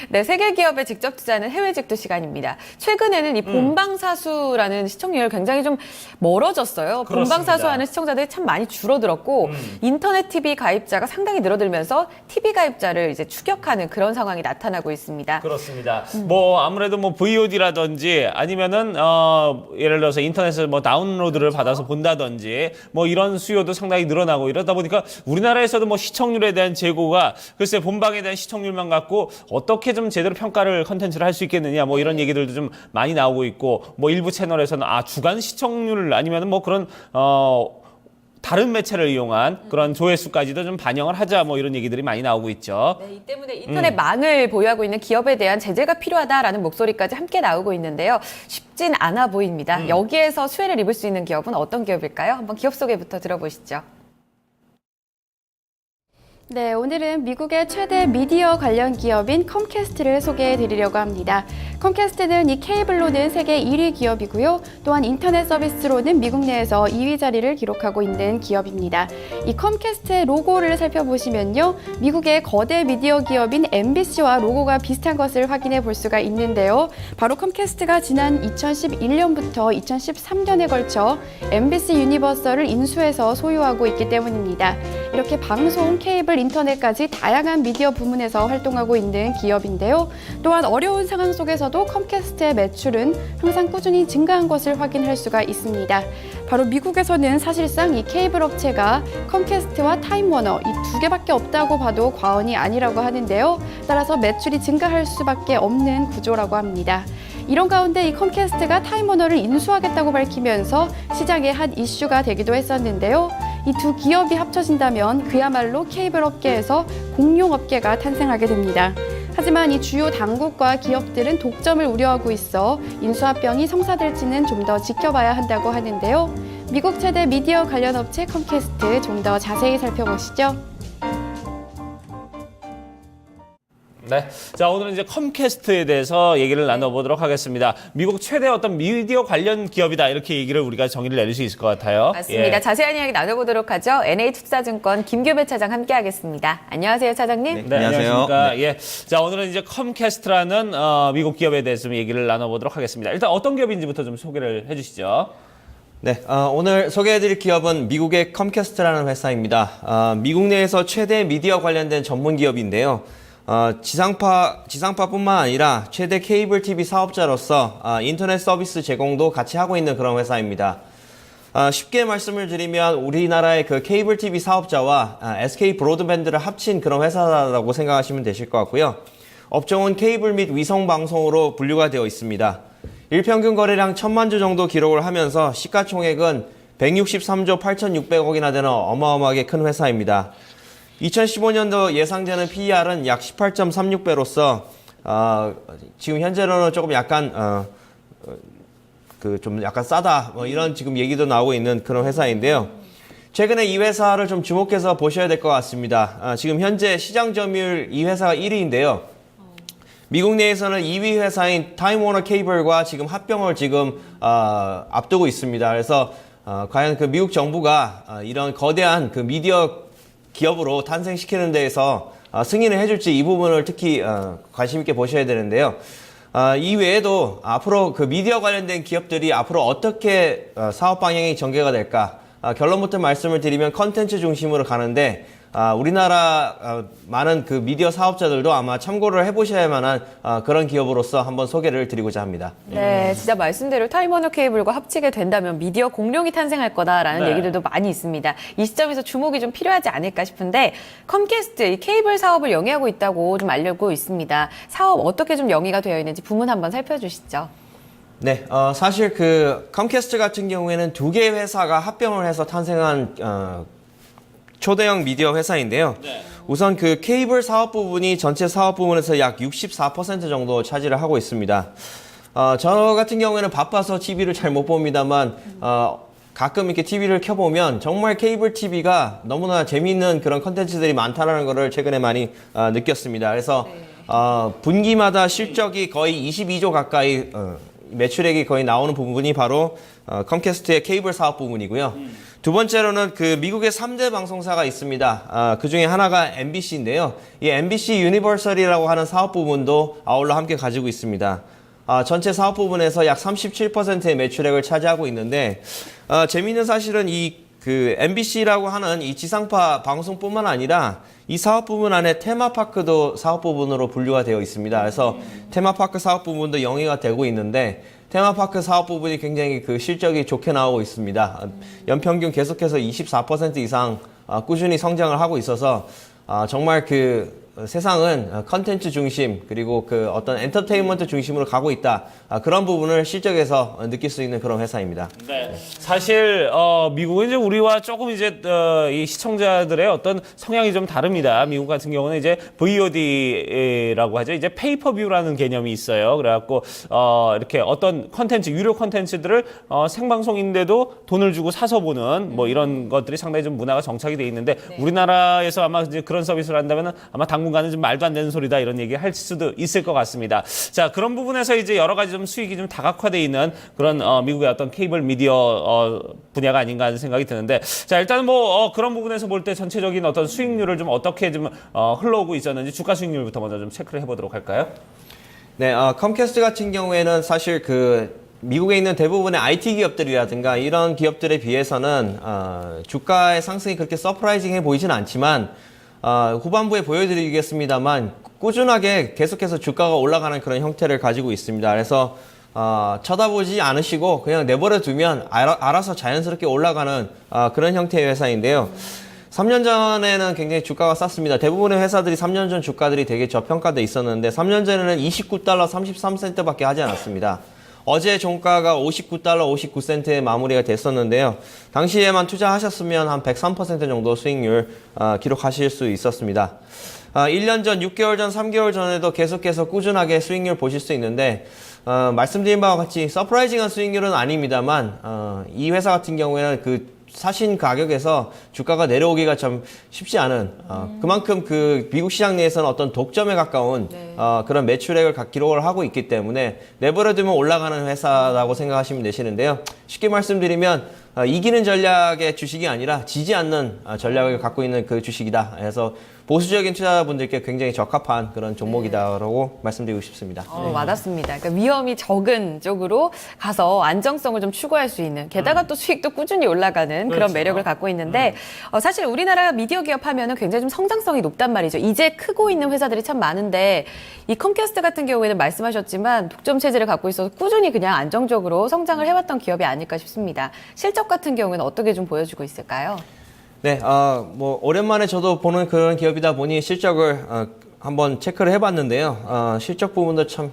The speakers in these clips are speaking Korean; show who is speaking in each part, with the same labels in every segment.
Speaker 1: 네, 세계 기업에 직접 투자하는 해외 직도 시간입니다. 최근에는 이 본방사수라는 시청률 굉장히 좀 멀어졌어요.
Speaker 2: 그렇습니다.
Speaker 1: 본방사수하는 시청자들이 참 많이 줄어들었고 인터넷 TV 가입자가 상당히 늘어들면서 TV 가입자를 이제 추격하는 그런 상황이 나타나고 있습니다.
Speaker 2: 그렇습니다. 뭐 아무래도 뭐 VOD라든지 아니면은 예를 들어서 인터넷에서 뭐 다운로드를 받아서 본다든지 뭐 이런 수요도 상당히 늘어나고 이러다 보니까 우리나라에서도 뭐 시청률에 대한 재고가 글쎄 본방에 대한 시청률만 갖고 어떻게 좀 제대로 평가를 컨텐츠를 할 수 있겠느냐 뭐 이런 얘기들도 좀 많이 나오고 있고 뭐 일부 채널에서는 주간 시청률 아니면은 뭐 그런 다른 매체를 이용한 그런 조회수까지도 좀 반영을 하자 뭐 이런 얘기들이 많이 나오고 있죠.
Speaker 1: 네, 이 때문에 인터넷 망을 보유하고 있는 기업에 대한 제재가 필요하다라는 목소리까지 함께 나오고 있는데요. 쉽진 않아 보입니다. 여기에서 수혜를 입을 수 있는 기업은 어떤 기업일까요? 한번 기업 소개부터 들어보시죠.
Speaker 3: 네, 오늘은 미국의 최대 미디어 관련 기업인 컴캐스트를 소개해 드리려고 합니다. 컴캐스트는 이 케이블로는 세계 1위 기업이고요. 또한 인터넷 서비스로는 미국 내에서 2위 자리를 기록하고 있는 기업입니다. 이 컴캐스트의 로고를 살펴보시면요. 미국의 거대 미디어 기업인 MBC와 로고가 비슷한 것을 확인해 볼 수가 있는데요. 바로 컴캐스트가 지난 2011년부터 2013년에 걸쳐 MBC 유니버설을 인수해서 소유하고 있기 때문입니다. 이렇게 방송, 케이블, 인터넷까지 다양한 미디어 부문에서 활동하고 있는 기업인데요. 또한 어려운 상황 속에서도 컴캐스트의 매출은 항상 꾸준히 증가한 것을 확인할 수가 있습니다. 바로 미국에서는 사실상 이 케이블 업체가 컴캐스트와 타임워너 이 두 개밖에 없다고 봐도 과언이 아니라고 하는데요. 따라서 매출이 증가할 수밖에 없는 구조라고 합니다. 이런 가운데 이 컴캐스트가 타임워너를 인수하겠다고 밝히면서 시장의 한 이슈가 되기도 했었는데요. 이 두 기업이 합쳐진다면 그야말로 케이블 업계에서 공룡 업계가 탄생하게 됩니다. 하지만 이 주요 당국과 기업들은 독점을 우려하고 있어 인수합병이 성사될지는 좀 더 지켜봐야 한다고 하는데요. 미국 최대 미디어 관련 업체 컴캐스트 좀 더 자세히 살펴보시죠.
Speaker 2: 네. 자, 오늘은 이제 컴캐스트에 대해서 얘기를 나눠보도록 하겠습니다. 미국 최대 어떤 미디어 관련 기업이다. 이렇게 얘기를 우리가 정의를 내릴 수 있을 것 같아요.
Speaker 1: 맞습니다.
Speaker 2: 예.
Speaker 1: 자세한 이야기 나눠보도록 하죠. NH투자증권 김규배 차장 함께 하겠습니다. 안녕하세요, 차장님.
Speaker 2: 네,
Speaker 4: 안녕하세요.
Speaker 2: 안녕하십니까.
Speaker 4: 네.
Speaker 2: 예. 자, 오늘은 이제 컴캐스트라는 미국 기업에 대해서 좀 얘기를 나눠보도록 하겠습니다. 일단 어떤 기업인지부터 좀 소개를 해주시죠.
Speaker 4: 네, 오늘 소개해드릴 기업은 미국의 컴캐스트라는 회사입니다. 미국 내에서 최대 미디어 관련된 전문 기업인데요. 지상파뿐만 아니라 최대 케이블 TV 사업자로서 인터넷 서비스 제공도 같이 하고 있는 그런 회사입니다. 쉽게 말씀을 드리면 우리나라의 그 케이블 TV 사업자와 SK 브로드밴드를 합친 그런 회사라고 생각하시면 되실 것 같고요. 업종은 케이블 및 위성 방송으로 분류가 되어 있습니다. 일평균 거래량 1000만 주 정도 기록을 하면서 시가총액은 163조 8,600억이나 되는 어마어마하게 큰 회사입니다. 2015년도 예상되는 PER은 약 18.36배로서 지금 현재로는 조금 약간 좀 약간 싸다 뭐 이런 지금 얘기도 나오고 있는 그런 회사인데요. 최근에 이 회사를 좀 주목해서 보셔야 될 것 같습니다. 지금 현재 시장 점유율 이 회사가 1위인데요. 미국 내에서는 2위 회사인 타임워너 케이블과 지금 합병을 지금 앞두고 있습니다. 그래서 과연 그 미국 정부가 이런 거대한 그 미디어 기업으로 탄생시키는 데에서 승인을 해줄지 이 부분을 특히 관심 있게 보셔야 되는데요. 이 외에도 앞으로 그 미디어 관련된 기업들이 앞으로 어떻게 사업 방향이 전개가 될까? 결론부터 말씀을 드리면 컨텐츠 중심으로 가는데 우리나라 많은 그 미디어 사업자들도 아마 참고를 해보셔야 만한 그런 기업으로서 한번 소개를 드리고자 합니다.
Speaker 1: 네, 진짜 말씀대로 타임워너 케이블과 합치게 된다면 미디어 공룡이 탄생할 거다라는
Speaker 2: 네.
Speaker 1: 얘기들도 많이 있습니다. 이 시점에서 주목이 좀 필요하지 않을까 싶은데 컴캐스트 이 케이블 사업을 영위하고 있다고 좀 알려고 있습니다. 사업 어떻게 좀 영위가 되어 있는지 부문 한번 살펴주시죠.
Speaker 4: 네, 사실 그 컴캐스트 같은 경우에는 두 개의 회사가 합병을 해서 탄생한 초대형 미디어 회사인데요.
Speaker 2: 네.
Speaker 4: 우선 그 케이블 사업 부분이 전체 사업 부분에서 약 64% 정도 차지를 하고 있습니다. 저 같은 경우에는 바빠서 TV를 잘 못 봅니다만 가끔 이렇게 TV를 켜보면 정말 케이블 TV가 너무나 재미있는 그런 컨텐츠들이 많다는 것을 최근에 많이 느꼈습니다. 그래서 분기마다 실적이 거의 22조 가까이 매출액이 거의 나오는 부분이 바로 컴캐스트의 케이블 사업 부분이고요. 두 번째로는 그 미국의 3대 방송사가 있습니다. 그 중에 하나가 MBC인데요. 이 MBC 유니버설이라고 하는 사업 부분도 아울러 함께 가지고 있습니다. 전체 사업 부분에서 약 37%의 매출액을 차지하고 있는데, 재미있는 사실은 그 MBC라고 하는 이 지상파 방송뿐만 아니라 이 사업 부분 안에 테마파크도 사업 부분으로 분류가 되어 있습니다. 그래서 테마파크 사업 부분도 영위가 되고 있는데, 테마파크 사업 부분이 굉장히 그 실적이 좋게 나오고 있습니다. 연평균 계속해서 24% 이상 꾸준히 성장을 하고 있어서 정말 그 세상은 컨텐츠 중심 그리고 그 어떤 엔터테인먼트 중심으로 가고 있다. 그런 부분을 실적에서 느낄 수 있는 그런 회사입니다.
Speaker 2: 네. 사실 미국은 이제 우리와 조금 이제 이 시청자들의 어떤 성향이 좀 다릅니다. 미국 같은 경우는 이제 VOD라고 하죠. 이제 페이퍼뷰라는 개념이 있어요. 그래갖고 이렇게 어떤 컨텐츠, 유료 컨텐츠들을 생방송인데도 돈을 주고 사서 보는 뭐 이런 것들이 상당히 좀 문화가 정착이 돼 있는데 우리나라에서 아마 이제 그런 서비스를 한다면은 아마 당분간은 좀 말도 안 되는 소리다 이런 얘기 할 수도 있을 것 같습니다. 자, 그런 부분에서 이제 여러 가지 좀 수익이 좀 다각화되어 있는 그런 미국의 어떤 케이블 미디어 분야가 아닌가 하는 생각이 드는데, 자, 일단은 뭐 그런 부분에서 볼 때 전체적인 어떤 수익률을 좀 어떻게 좀 흘러오고 있었는지 주가 수익률부터 먼저 좀 체크를 해보도록 할까요?
Speaker 4: 네, 컴캐스트 같은 경우에는 사실 그 미국에 있는 대부분의 IT 기업들이라든가 이런 기업들에 비해서는 주가의 상승이 그렇게 서프라이징해 보이진 않지만 후반부에 보여드리겠습니다만 꾸준하게 계속해서 주가가 올라가는 그런 형태를 가지고 있습니다. 그래서 쳐다보지 않으시고 그냥 내버려 두면 알아서 자연스럽게 올라가는 그런 형태의 회사인데요. 3년 전에는 굉장히 주가가 쌌습니다. 대부분의 회사들이 3년 전 주가들이 되게 저평가돼 있었는데 3년 전에는 29달러 33센트밖에 하지 않았습니다. 어제 종가가 59달러 59센트에 마무리가 됐었는데요. 당시에만 투자하셨으면 한 103% 정도 수익률 기록하실 수 있었습니다. 1년 전, 6개월 전, 3개월 전에도 계속해서 꾸준하게 수익률 보실 수 있는데 말씀드린 바와 같이 서프라이징한 수익률은 아닙니다만 이 회사 같은 경우에는 그 사신 가격에서 주가가 내려오기가 참 쉽지 않은 그만큼 그 미국 시장 내에서는 어떤 독점에 가까운 그런 매출액을 기록을 하고 있기 때문에 내버려두면 올라가는 회사라고 생각하시면 되시는데요. 쉽게 말씀드리면 이기는 전략의 주식이 아니라 지지 않는 전략을 갖고 있는 그 주식이다. 그래서 보수적인 투자자분들께 굉장히 적합한 그런 종목이다라고 말씀드리고 싶습니다.
Speaker 1: 와닿습니다. 그러니까 위험이 적은 쪽으로 가서 안정성을 좀 추구할 수 있는, 게다가 또 수익도 꾸준히 올라가는 그런 매력을 갖고 있는데 사실 우리나라 미디어 기업 하면은 굉장히 좀 성장성이 높단 말이죠. 이제 크고 있는 회사들이 참 많은데 이 컴캐스트 같은 경우에는 말씀하셨지만 독점 체제를 갖고 있어서 꾸준히 그냥 안정적으로 성장을 해왔던 기업이 아닐까 싶습니다. 실적 같은 경우에는 어떻게 좀 보여주고 있을까요?
Speaker 4: 네, 뭐 오랜만에 저도 보는 그런 기업이다 보니 실적을 한번 체크를 해봤는데요. 실적 부분도 참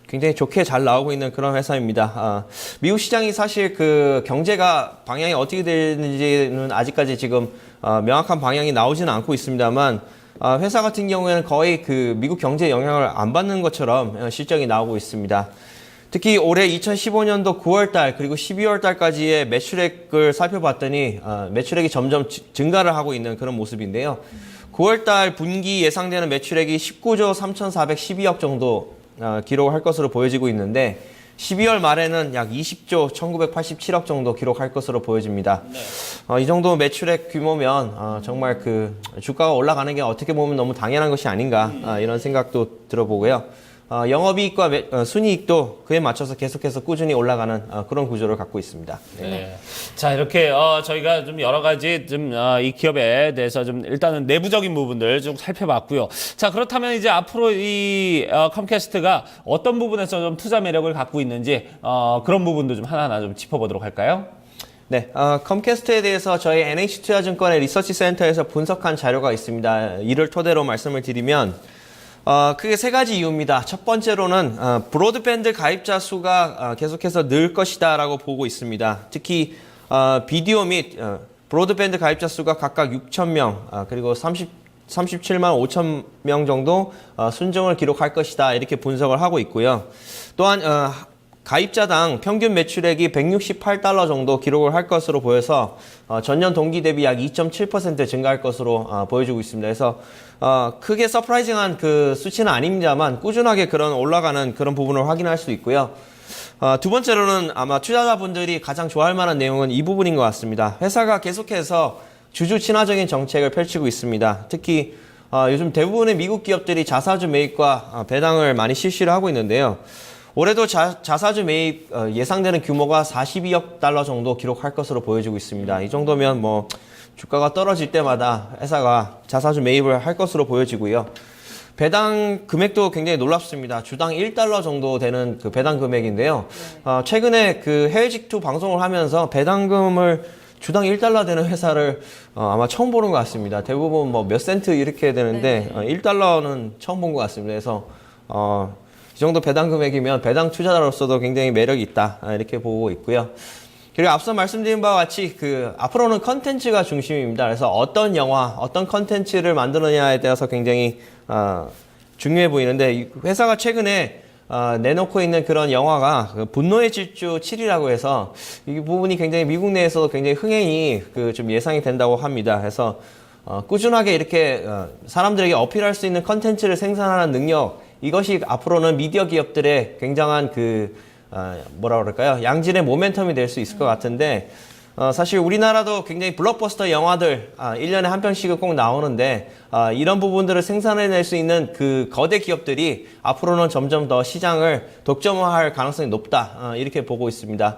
Speaker 4: 굉장히 좋게 잘 나오고 있는 그런 회사입니다. 미국 시장이 사실 그 경제가 방향이 어떻게 되는지는 아직까지 지금 명확한 방향이 나오지는 않고 있습니다만 회사 같은 경우에는 거의 그 미국 경제에 영향을 안 받는 것처럼 실적이 나오고 있습니다. 특히 올해 2015년도 9월달 그리고 12월달까지의 매출액을 살펴봤더니 매출액이 점점 증가를 하고 있는 그런 모습인데요. 9월달 분기 예상되는 매출액이 19조 3,412억 정도 기록을 할 것으로 보여지고 있는데 12월 말에는 약 20조 1987억 정도 기록할 것으로 보여집니다. 이 정도 매출액 규모면 정말 그 주가가 올라가는 게 어떻게 보면 너무 당연한 것이 아닌가 이런 생각도 들어보고요. 영업이익과 순이익도 그에 맞춰서 계속해서 꾸준히 올라가는 그런 구조를 갖고 있습니다.
Speaker 2: 네. 자, 이렇게 저희가 좀 여러 가지 좀 이 기업에 대해서 좀 일단은 내부적인 부분들 좀 살펴봤고요. 자, 그렇다면 이제 앞으로 이 컴캐스트가 어떤 부분에서 좀 투자 매력을 갖고 있는지 그런 부분도 좀 하나하나 좀 짚어보도록 할까요?
Speaker 4: 네, 컴캐스트에 대해서 저희 NH투자증권의 리서치 센터에서 분석한 자료가 있습니다. 이를 토대로 말씀을 드리면 크게 세 가지 이유입니다. 첫 번째로는 브로드밴드 가입자 수가 계속해서 늘 것이다 라고 보고 있습니다. 특히 비디오 및 브로드밴드 가입자 수가 각각 6,000명 그리고 37만 5천 명 정도 순증을 기록할 것이다 이렇게 분석을 하고 있고요. 또한 가입자당 평균 매출액이 168달러 정도 기록을 할 것으로 보여서 전년 동기 대비 약 2.7% 증가할 것으로 보여지고 있습니다. 그래서 크게 서프라이징한 그 수치는 아닙니다만 꾸준하게 그런 올라가는 그런 부분을 확인할 수 있고요. 두 번째로는 아마 투자자분들이 가장 좋아할 만한 내용은 이 부분인 것 같습니다. 회사가 계속해서 주주 친화적인 정책을 펼치고 있습니다. 특히 요즘 대부분의 미국 기업들이 자사주 매입과 배당을 많이 실시를 하고 있는데요. 올해도 자사주 매입 예상되는 규모가 42억 달러 정도 기록할 것으로 보여지고 있습니다. 이 정도면 뭐 주가가 떨어질 때마다 회사가 자사주 매입을 할 것으로 보여지고요. 배당 금액도 굉장히 놀랍습니다. 주당 1달러 정도 되는 그 배당 금액인데요. 최근에 그 해외 직투 방송을 하면서 배당금을 주당 1달러 되는 회사를 아마 처음 보는 것 같습니다. 대부분 뭐 몇 센트 이렇게 되는데 1달러는 처음 본 것 같습니다. 그래서 이 정도 배당 금액이면 배당 투자자로서도 굉장히 매력이 있다 이렇게 보고 있고요. 그리고 앞서 말씀드린 바와 같이 앞으로는 컨텐츠가 중심입니다. 그래서 어떤 영화, 어떤 컨텐츠를 만드느냐에 대해서 굉장히 중요해 보이는데 이 회사가 최근에 내놓고 있는 그런 영화가 분노의 질주 7이라고 해서 이 부분이 굉장히 미국 내에서도 굉장히 흥행이 좀 예상이 된다고 합니다. 그래서 꾸준하게 이렇게 사람들에게 어필할 수 있는 컨텐츠를 생산하는 능력, 이것이 앞으로는 미디어 기업들의 굉장한 뭐라 그럴까요? 양질의 모멘텀이 될 수 있을 것 같은데, 사실 우리나라도 굉장히 블록버스터 영화들 1년에 한 편씩은 꼭 나오는데 이런 부분들을 생산해낼 수 있는 그 거대 기업들이 앞으로는 점점 더 시장을 독점화할 가능성이 높다 이렇게 보고 있습니다.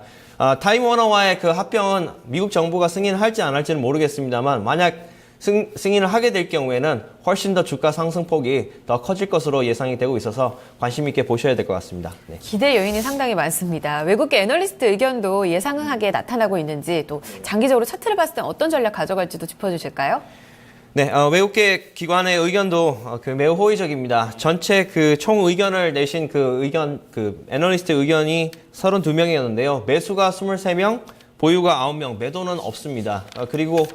Speaker 4: 타임 워너와의 그 합병은 미국 정부가 승인할지 안 할지는 모르겠습니다만 만약 승인을 하게 될 경우에는 훨씬 더 주가 상승폭이 더 커질 것으로 예상이 되고 있어서 관심 있게 보셔야 될 것 같습니다. 네.
Speaker 1: 기대 요인이 상당히 많습니다. 외국계 애널리스트 의견도 예상하게 나타나고 있는지 또 장기적으로 차트를 봤을 때 어떤 전략 가져갈지도 짚어주실까요?
Speaker 4: 네, 외국계 기관의 의견도 매우 호의적입니다. 전체 총 의견을 내신 애널리스트 의견이 32명이었는데요. 매수가 23명, 보유가 9명, 매도는 없습니다. 그리고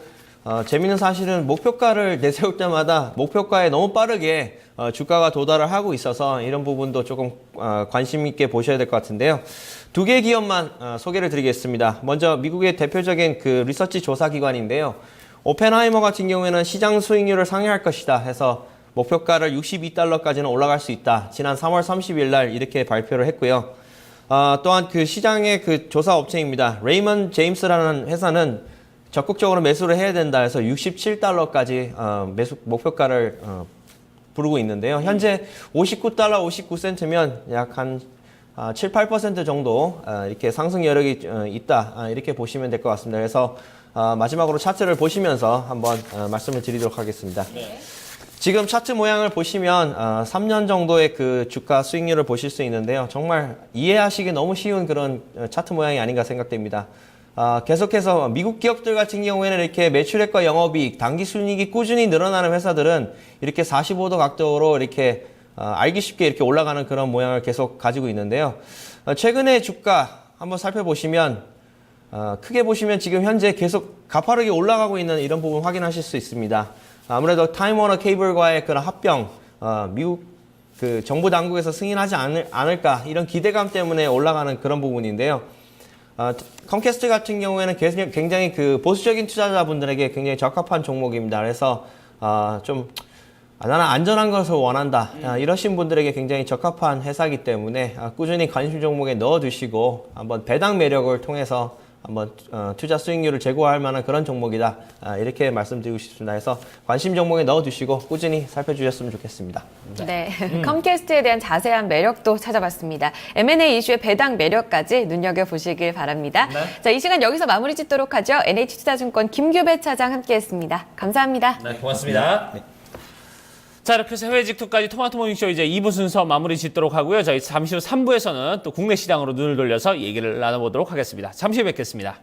Speaker 4: 재미있는 사실은 목표가를 내세울 때마다 목표가에 너무 빠르게 주가가 도달을 하고 있어서 이런 부분도 조금 관심 있게 보셔야 될 것 같은데요. 두 개 기업만 소개를 드리겠습니다. 먼저 미국의 대표적인 리서치 조사 기관인데요. 오펜하이머 같은 경우에는 시장 수익률을 상회할 것이다 해서 목표가를 62달러까지는 올라갈 수 있다. 지난 3월 30일 날 이렇게 발표를 했고요. 또한 시장의 조사 업체입니다. 레이먼 제임스라는 회사는 적극적으로 매수를 해야 된다 해서 67달러까지 매수 목표가를 부르고 있는데요. 현재 59달러 59센트면 약 한 7, 8% 정도 이렇게 상승 여력이 있다 이렇게 보시면 될 것 같습니다. 그래서 마지막으로 차트를 보시면서 한번 말씀을 드리도록 하겠습니다. 네. 지금 차트 모양을 보시면 3년 정도의 주가 수익률을 보실 수 있는데요. 정말 이해하시기 너무 쉬운 그런 차트 모양이 아닌가 생각됩니다. 계속해서 미국 기업들 같은 경우에는 이렇게 매출액과 영업이익, 당기순이익이 꾸준히 늘어나는 회사들은 이렇게 45도 각도로 이렇게 알기 쉽게 이렇게 올라가는 그런 모양을 계속 가지고 있는데요. 최근에 주가 한번 살펴보시면 크게 보시면 지금 현재 계속 가파르게 올라가고 있는 이런 부분 확인하실 수 있습니다. 아무래도 타임워너 케이블과의 그런 합병, 미국 정부 당국에서 승인하지 않을까 이런 기대감 때문에 올라가는 그런 부분인데요. 컴캐스트 같은 경우에는 굉장히 보수적인 투자자분들에게 굉장히 적합한 종목입니다. 그래서 나는 안전한 것을 원한다 이러신 분들에게 굉장히 적합한 회사이기 때문에 꾸준히 관심 종목에 넣어두시고 한번 배당 매력을 통해서 한번 투자 수익률을 제고할 만한 그런 종목이다 이렇게 말씀드리고 싶습니다. 그래서 관심 종목에 넣어두시고 꾸준히 살펴주셨으면 좋겠습니다.
Speaker 1: 네, 컴캐스트에 대한 자세한 매력도 찾아봤습니다. M&A 이슈의 배당 매력까지 눈여겨보시길 바랍니다.
Speaker 2: 네.
Speaker 1: 자, 이 시간 여기서 마무리 짓도록 하죠. NH투자증권 김규배 차장 함께했습니다. 감사합니다.
Speaker 2: 네, 고맙습니다. 네. 자, 이렇게 해서 해외 직투까지 토마토 모닝쇼 이제 2부 순서 마무리 짓도록 하고요. 저희 잠시 후 3부에서는 또 국내 시장으로 눈을 돌려서 얘기를 나눠보도록 하겠습니다. 잠시 후에 뵙겠습니다.